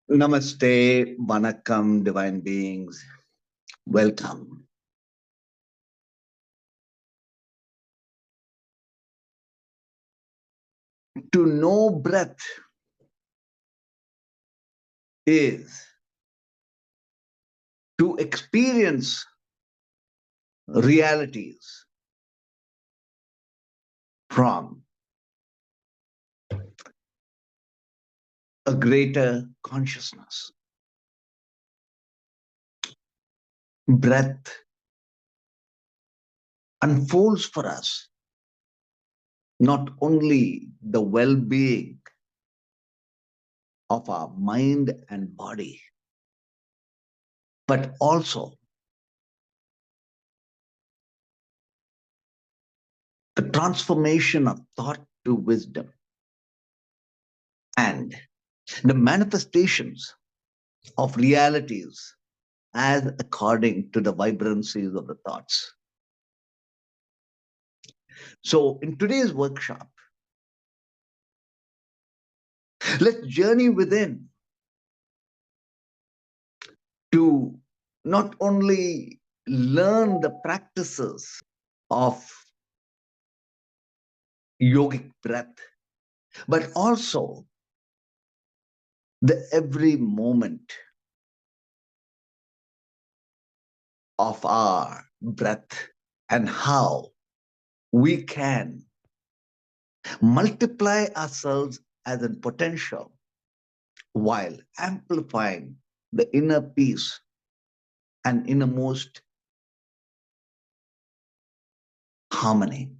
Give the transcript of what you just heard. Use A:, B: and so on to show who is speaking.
A: Namaste, Vanakkam, divine beings. Welcome. To know breath is to experience realities from a greater consciousness. Breath unfolds for us not only the well-being of our mind and body, but also the transformation of thought to wisdom and the manifestations of realities as according to the vibrancies of the thoughts. So in today's workshop, let's journey within to not only learn the practices of yogic breath, but also the every moment of our breath and how we can multiply ourselves as a potential while amplifying the inner peace and innermost harmony.